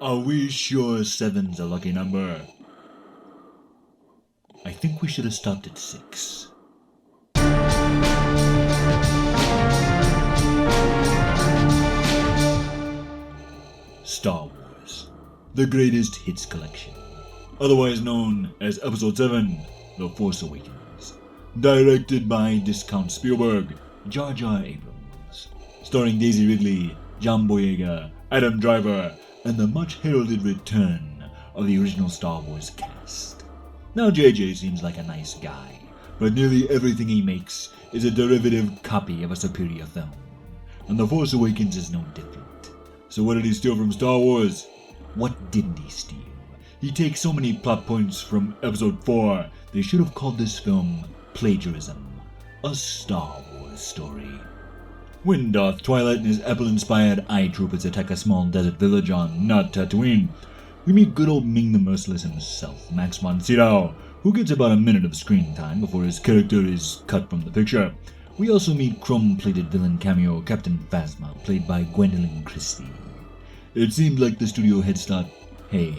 Are we sure 7's a lucky number? I think we should have stopped at 6. Star Wars, the Greatest Hits Collection, otherwise known as Episode 7, The Force Awakens, directed by Discount Spielberg, Jar Jar Abrams, starring Daisy Ridley, John Boyega, Adam Driver, and the much-heralded return of the original Star Wars cast. Now JJ seems like a nice guy, but nearly everything he makes is a derivative copy of a superior film, and The Force Awakens is no different. So what did he steal from Star Wars? What didn't he steal? He takes so many plot points from Episode 4, they should have called this film plagiarism, a Star Wars story. When Darth Twilight and his Apple-inspired eye troopers attack a small desert village on not Tatooine, we meet good old Ming the Merciless himself, Max von Sydow, who gets about a minute of screen time before his character is cut from the picture. We also meet chrome-plated villain cameo Captain Phasma, played by Gwendolyn Christie. It seemed like the studio heads thought, hey,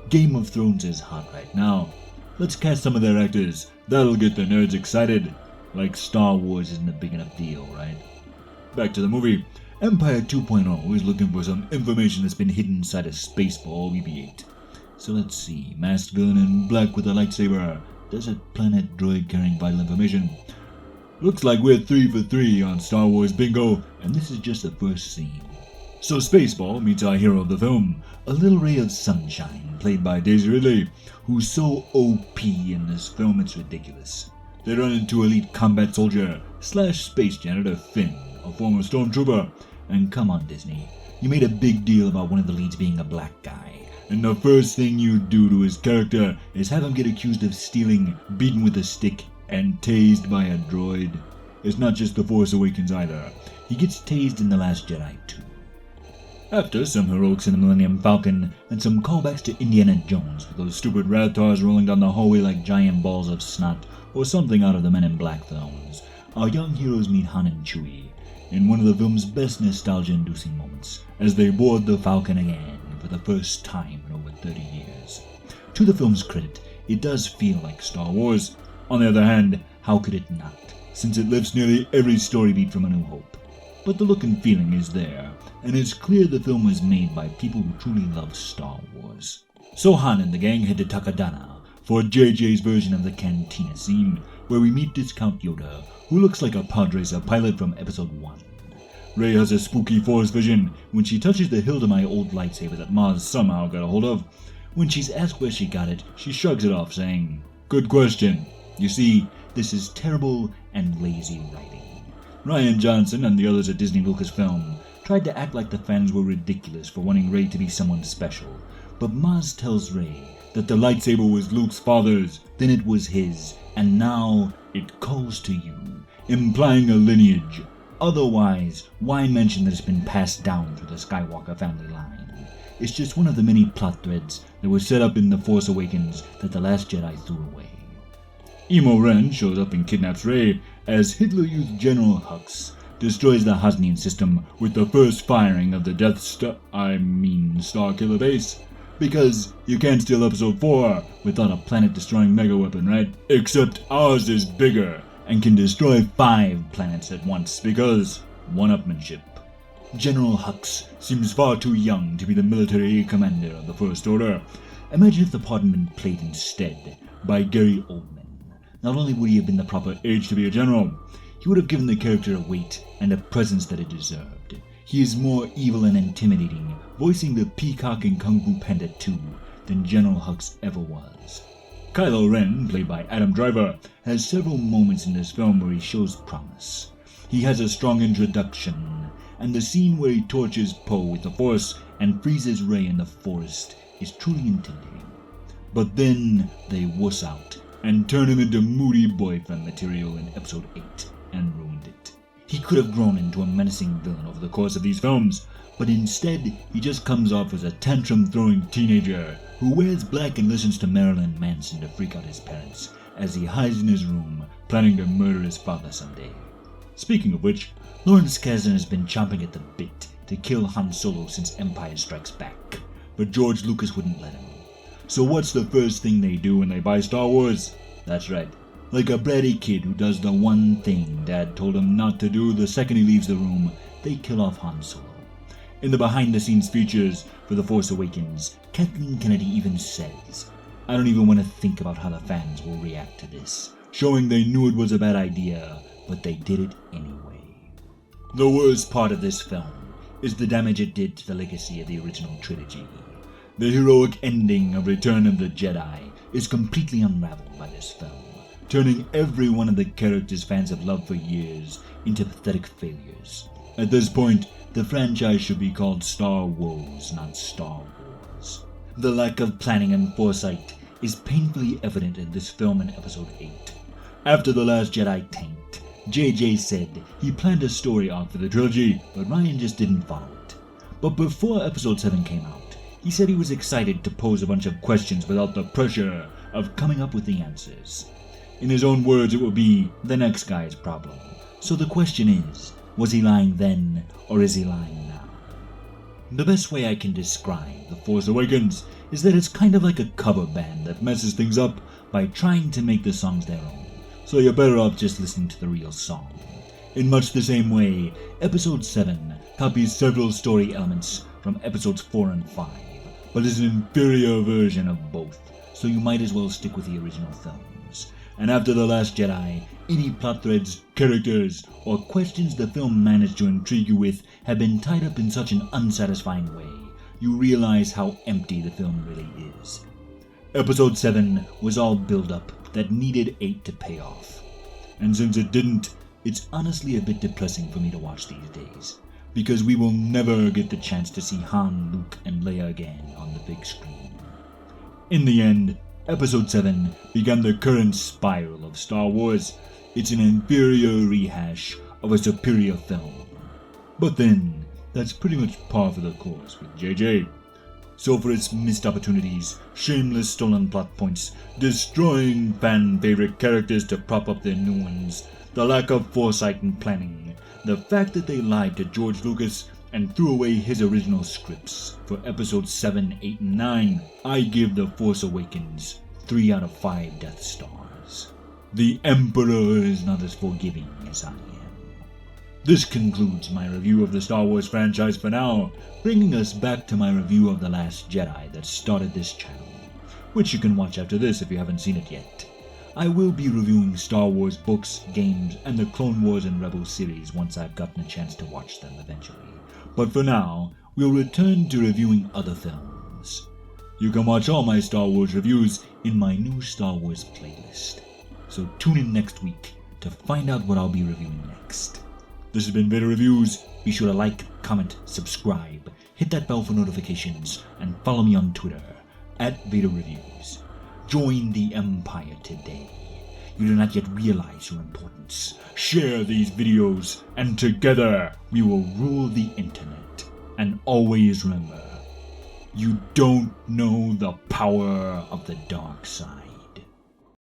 Game of Thrones is hot right now. Let's cast some of their actors, that'll get the nerds excited. Like Star Wars isn't a big enough deal, right? Back to the movie. Empire 2.0 is looking for some information that's been hidden inside a spaceball BB-8. So let's see. Masked villain in black with a lightsaber. Desert planet droid carrying vital information. Looks like we're 3 for 3 on Star Wars bingo, and this is just the first scene. So Spaceball meets our hero of the film, a little ray of sunshine, played by Daisy Ridley, who's so OP in this film it's ridiculous. They run into elite combat soldier / space janitor Finn, a former stormtrooper. And come on, Disney, you made a big deal about one of the leads being a black guy, and the first thing you do to his character is have him get accused of stealing, beaten with a stick, and tased by a droid. It's not just The Force Awakens either. He gets tased in The Last Jedi too. After some heroics in the Millennium Falcon, and some callbacks to Indiana Jones with those stupid Rathars rolling down the hallway like giant balls of snot, or something out of the Men in Black films, our young heroes meet Han and Chewie, in one of the film's best nostalgia-inducing moments, as they board the Falcon again for the first time in over 30 years. To the film's credit, it does feel like Star Wars. On the other hand, how could it not, since it lifts nearly every story beat from A New Hope? But the look and feeling is there, and it's clear the film was made by people who truly love Star Wars. So Han and the gang head to Takadana for JJ's version of the cantina scene, where we meet Discount Yoda, who looks like a pod racer pilot from Episode 1. Rey has a spooky Force vision when she touches the hilt of my old lightsaber that Maz somehow got a hold of. When she's asked where she got it, she shrugs it off, saying, "Good question. You see, this is terrible and lazy writing." Rian Johnson and the others at Disney Lucasfilm tried to act like the fans were ridiculous for wanting Rey to be someone special, but Maz tells Rey that the lightsaber was Luke's father's, then it was his, and now it calls to you, implying a lineage. Otherwise, why mention that it's been passed down through the Skywalker family line? It's just one of the many plot threads that were set up in The Force Awakens that The Last Jedi threw away. Emo Ren shows up and kidnaps Rey as Hitler Youth General Hux destroys the Hosnian system with the first firing of the Starkiller base. Because you can't steal Episode 4 without a planet-destroying mega-weapon, right? Except ours is bigger and can destroy 5 planets at once because one-upmanship. General Hux seems far too young to be the military commander of the First Order. Imagine if the part had been played instead by Gary Oldman. Not only would he have been the proper age to be a general, he would have given the character a weight and a presence that it deserved. He is more evil and intimidating, voicing the peacock in Kung Fu Panda 2 than General Hux ever was. Kylo Ren, played by Adam Driver, has several moments in this film where he shows promise. He has a strong introduction, and the scene where he tortures Poe with the Force and freezes Rey in the forest is truly intimidating. But then they wuss out and turn him into moody boyfriend material in Episode 8 and ruined it. He could have grown into a menacing villain over the course of these films, but instead he just comes off as a tantrum-throwing teenager who wears black and listens to Marilyn Manson to freak out his parents as he hides in his room, planning to murder his father someday. Speaking of which, Lawrence Kasdan has been chomping at the bit to kill Han Solo since Empire Strikes Back. but George Lucas wouldn't let him. So what's the first thing they do when they buy Star Wars? That's right. Like a bratty kid who does the one thing Dad told him not to do the second he leaves the room, they kill off Han Solo. In the behind-the-scenes features for The Force Awakens, Kathleen Kennedy even says, "I don't even want to think about how the fans will react to this," showing they knew it was a bad idea, but they did it anyway. The worst part of this film is the damage it did to the legacy of the original trilogy. The heroic ending of Return of the Jedi is completely unraveled by this film, turning every one of the characters fans have loved for years into pathetic failures. At this point, the franchise should be called Star Wars, not Star Wars. The lack of planning and foresight is painfully evident in this film in Episode 8. After The Last Jedi tanked, JJ said he planned a story arc for the trilogy, but Ryan just didn't follow it. But before Episode 7 came out, he said he was excited to pose a bunch of questions without the pressure of coming up with the answers. In his own words, it would be the next guy's problem. So the question is, was he lying then, or is he lying now? The best way I can describe The Force Awakens is that it's kind of like a cover band that messes things up by trying to make the songs their own, so you're better off just listening to the real song. In much the same way, Episode 7 copies several story elements from Episodes 4 and 5, but is an inferior version of both, so you might as well stick with the original films. And after The Last Jedi, any plot threads, characters, or questions the film managed to intrigue you with have been tied up in such an unsatisfying way, you realize how empty the film really is. Episode 7 was all build-up that needed 8 to pay off. And since it didn't, it's honestly a bit depressing for me to watch these days, because we will never get the chance to see Han, Luke, and Leia again on the big screen. In the end, Episode 7 began the current spiral of Star Wars. It's an inferior rehash of a superior film. But then, that's pretty much par for the course with JJ. So for its missed opportunities, shameless stolen plot points, destroying fan-favorite characters to prop up their new ones, the lack of foresight and planning, the fact that they lied to George Lucas and threw away his original scripts for Episodes 7, 8, and 9, I give The Force Awakens 3 out of 5 Death Stars. The Emperor is not as forgiving as I am. This concludes my review of the Star Wars franchise for now, bringing us back to my review of The Last Jedi that started this channel, which you can watch after this if you haven't seen it yet. I will be reviewing Star Wars books, games, and the Clone Wars and Rebels series once I've gotten a chance to watch them eventually. But for now, we'll return to reviewing other films. You can watch all my Star Wars reviews in my new Star Wars playlist. So tune in next week to find out what I'll be reviewing next. This has been Vader Reviews. Be sure to like, comment, subscribe, hit that bell for notifications, and follow me on Twitter @VaderReviews. Join the Empire today. You do not yet realize your importance. Share these videos, and together we will rule the internet. And always remember, you don't know the power of the dark side.